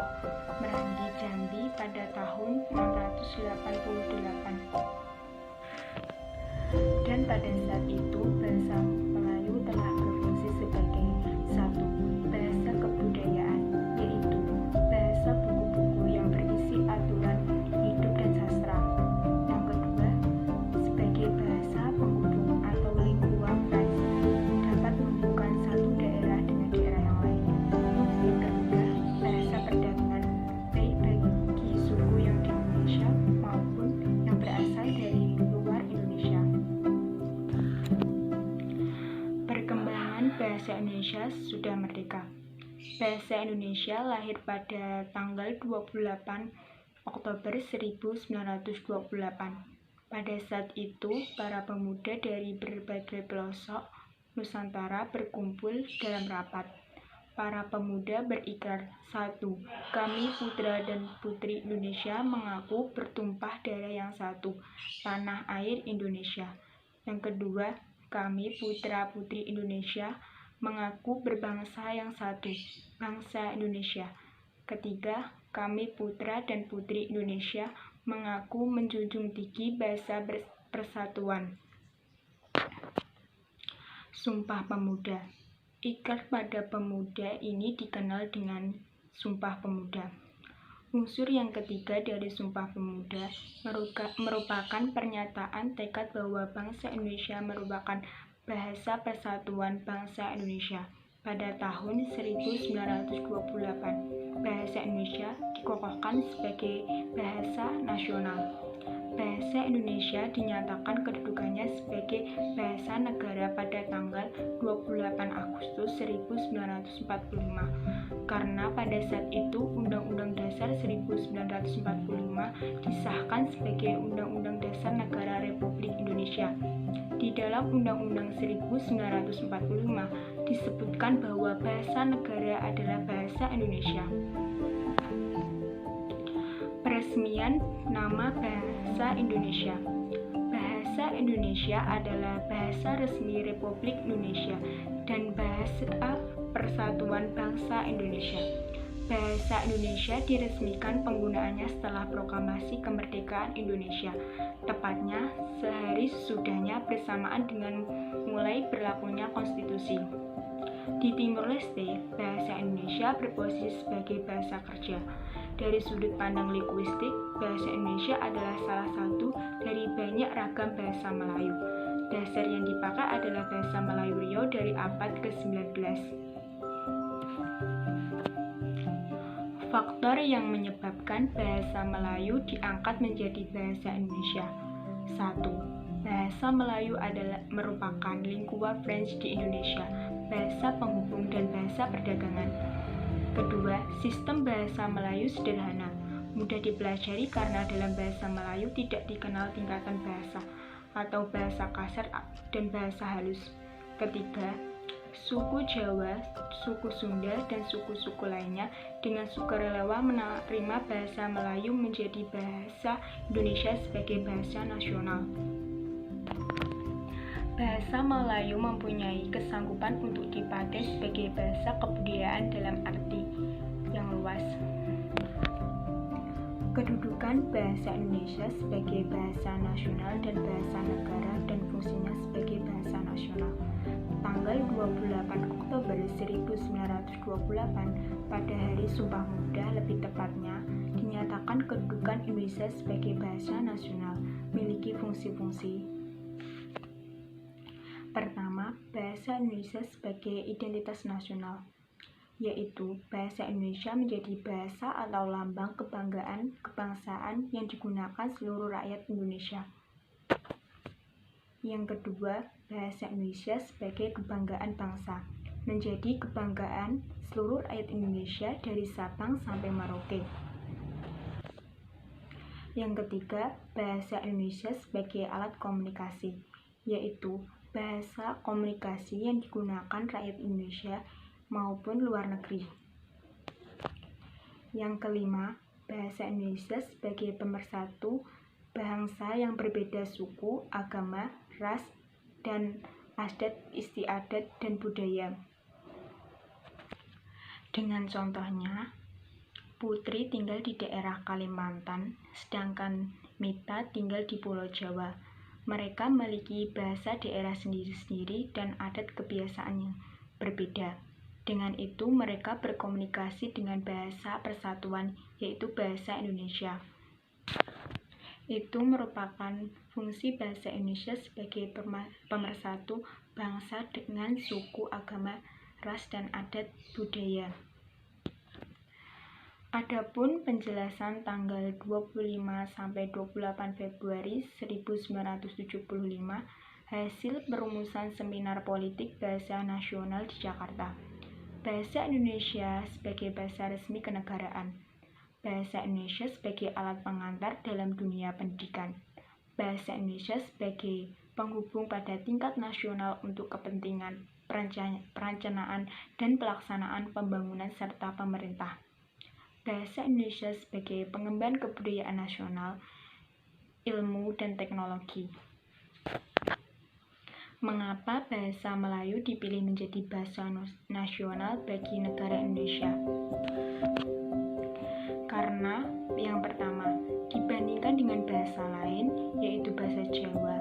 Pelosok, Merangi, Jambi pada tahun 688. Dan pada saat itu bahasa Melayu telah berfungsi sebagai satu bahasa kebudayaan, yaitu bahasa buku-buku yang berisi aturan hidup dan sastra. Yang kedua, sebagai bahasa penghubung atau lingua franca, dapat menghubungkan satu daerah dengan daerah yang lain. Yang ketiga, bahasa perdagangan baik bagi suku yang di Indonesia maupun yang berasal dari luar Indonesia. Perkembangan bahasa Indonesia sudah merdeka. Bahasa Indonesia lahir pada tanggal 28 Oktober 1928. Pada saat itu, para pemuda dari berbagai pelosok Nusantara berkumpul dalam rapat. Para pemuda berikrar, satu, kami putra dan putri Indonesia mengaku bertumpah darah yang satu, tanah air Indonesia. Yang kedua, kami putra-putri Indonesia mengaku berbangsa yang satu, bangsa Indonesia. Ketiga, kami putra dan putri Indonesia mengaku menjunjung tinggi bahasa persatuan. Sumpah Pemuda. Ikrar pada pemuda ini dikenal dengan Sumpah Pemuda. Unsur yang ketiga dari Sumpah Pemuda merupakan pernyataan tekad bahwa bangsa Indonesia merupakan bahasa persatuan bangsa Indonesia. Pada tahun 1928, bahasa Indonesia dikokohkan sebagai bahasa nasional. Bahasa Indonesia dinyatakan kedudukannya sebagai bahasa negara pada tanggal 28 Agustus 1945 karena pada saat itu Undang-Undang Dasar 1945 disahkan sebagai Undang-Undang Dasar Negara Republik Indonesia. Di dalam Undang-Undang 1945 disebutkan bahwa bahasa negara adalah bahasa Indonesia. Peresmian nama Bahasa Indonesia. Bahasa Indonesia adalah bahasa resmi Republik Indonesia dan bahasa persatuan bangsa Indonesia. Bahasa Indonesia diresmikan penggunaannya setelah proklamasi kemerdekaan Indonesia, tepatnya sehari sesudahnya bersamaan dengan mulai berlakunya konstitusi. Di Timur Leste, bahasa Indonesia berposisi sebagai bahasa kerja. Dari sudut pandang linguistik, bahasa Indonesia adalah salah satu dari banyak ragam bahasa Melayu. Dasar yang dipakai adalah bahasa Melayu Riau dari abad ke-19. Faktor yang menyebabkan bahasa Melayu diangkat menjadi bahasa Indonesia. 1. Bahasa Melayu merupakan lingua franca di Indonesia, bahasa penghubung dan bahasa perdagangan. Kedua, sistem bahasa Melayu sederhana, mudah dipelajari karena dalam bahasa Melayu tidak dikenal tingkatan bahasa atau bahasa kasar dan bahasa halus. Ketiga, suku Jawa, suku Sunda, dan suku-suku lainnya dengan sukarela menerima bahasa Melayu menjadi bahasa Indonesia sebagai bahasa nasional. Bahasa Melayu mempunyai kesanggupan untuk dipakai sebagai bahasa kebudayaan dalam arti yang luas. Kedudukan bahasa Indonesia sebagai bahasa nasional dan bahasa negara dan fungsinya sebagai bahasa nasional. Tanggal 28 Oktober 1928 pada hari Sumpah Pemuda lebih tepatnya dinyatakan kedudukan Indonesia sebagai bahasa nasional, memiliki fungsi-fungsi. Pertama, bahasa Indonesia sebagai identitas nasional, yaitu bahasa Indonesia menjadi bahasa atau lambang kebanggaan kebangsaan yang digunakan seluruh rakyat Indonesia. Yang kedua, bahasa Indonesia sebagai kebanggaan bangsa, menjadi kebanggaan seluruh rakyat Indonesia dari Sabang sampai Merauke. Yang ketiga, bahasa Indonesia sebagai alat komunikasi, yaitu bahasa komunikasi yang digunakan rakyat Indonesia maupun luar negeri. Yang kelima, bahasa Indonesia sebagai pemersatu bangsa yang berbeda suku, agama, ras, dan adat istiadat dan budaya. Dengan contohnya, Putri tinggal di daerah Kalimantan, sedangkan Mita tinggal di Pulau Jawa. Mereka memiliki bahasa daerah sendiri-sendiri dan adat kebiasaan yang berbeda. Dengan itu, mereka berkomunikasi dengan bahasa persatuan, yaitu bahasa Indonesia. Itu merupakan fungsi bahasa Indonesia sebagai pemersatu bangsa dengan suku, agama, ras, dan adat budaya. Adapun penjelasan tanggal 25–28 Februari 1975 hasil perumusan Seminar Politik Bahasa Nasional di Jakarta. Bahasa Indonesia sebagai bahasa resmi kenegaraan. Bahasa Indonesia sebagai alat pengantar dalam dunia pendidikan. Bahasa Indonesia sebagai penghubung pada tingkat nasional untuk kepentingan perencanaan dan pelaksanaan pembangunan serta pemerintah. Bahasa Indonesia sebagai pengemban kebudayaan nasional, ilmu, dan teknologi. Mengapa bahasa Melayu dipilih menjadi bahasa nasional bagi negara Indonesia? Karena yang pertama, dibandingkan dengan bahasa lain, yaitu bahasa Jawa,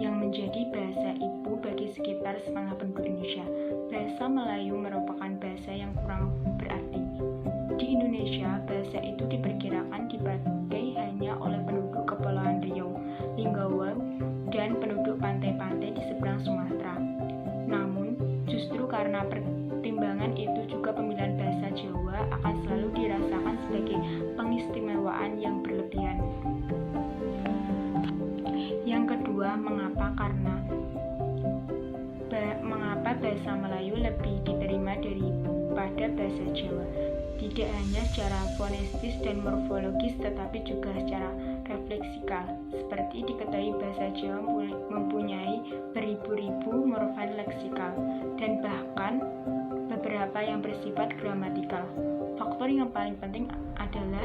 yang menjadi bahasa ibu bagi sekitar setengah penduduk Indonesia, bahasa Melayu merupakan bahasa yang kurang berarti. Di Indonesia, bahasa itu diperkirakan dipakai hanya oleh penduduk Kepulauan Riau, Linggawa, dan penduduk pantai-pantai di seberang Sumatera. Namun, justru karena pertimbangan itu juga pemilihan bahasa Jawa akan selalu dirasakan sebagai pengistimewaan yang berlebihan. Yang kedua, mengapa bahasa Melayu lebih diterima daripada bahasa Jawa? Tidak hanya secara fonetis dan morfologis, tetapi juga secara refleksikal. Seperti diketahui, bahasa Jawa mempunyai beribu-ribu morfem leksikal dan bahkan beberapa yang bersifat gramatikal. Faktor yang paling penting adalah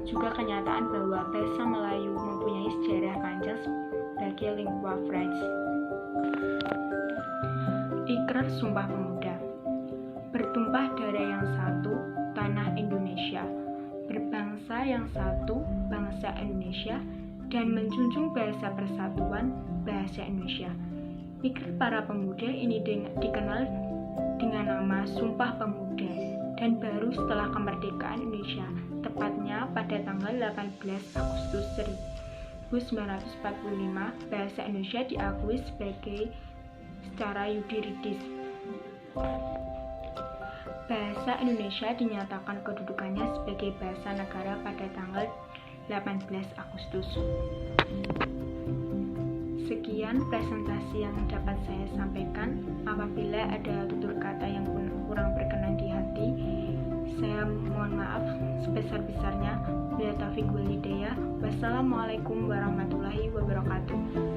juga kenyataan bahwa bahasa Melayu mempunyai sejarah panjang sebagai lingua franca. Ikrar Sumpah Pemuda. Bertumpah darah yang satu, tanah Indonesia, berbangsa yang satu, bangsa Indonesia, dan menjunjung bahasa persatuan, bahasa Indonesia. Ikrar para pemuda ini dikenal dengan nama Sumpah Pemuda dan baru setelah kemerdekaan Indonesia, tepatnya pada tanggal 18 Agustus 1945, bahasa Indonesia diakui secara yuridis. Bahasa Indonesia dinyatakan kedudukannya sebagai bahasa negara pada tanggal 18 Agustus. Sekian presentasi yang dapat saya sampaikan. Apabila ada tutur kata yang kurang berkenan di hati, saya mohon maaf sebesar-besarnya. Bila taufik wal hidayah. Wassalamualaikum warahmatullahi wabarakatuh.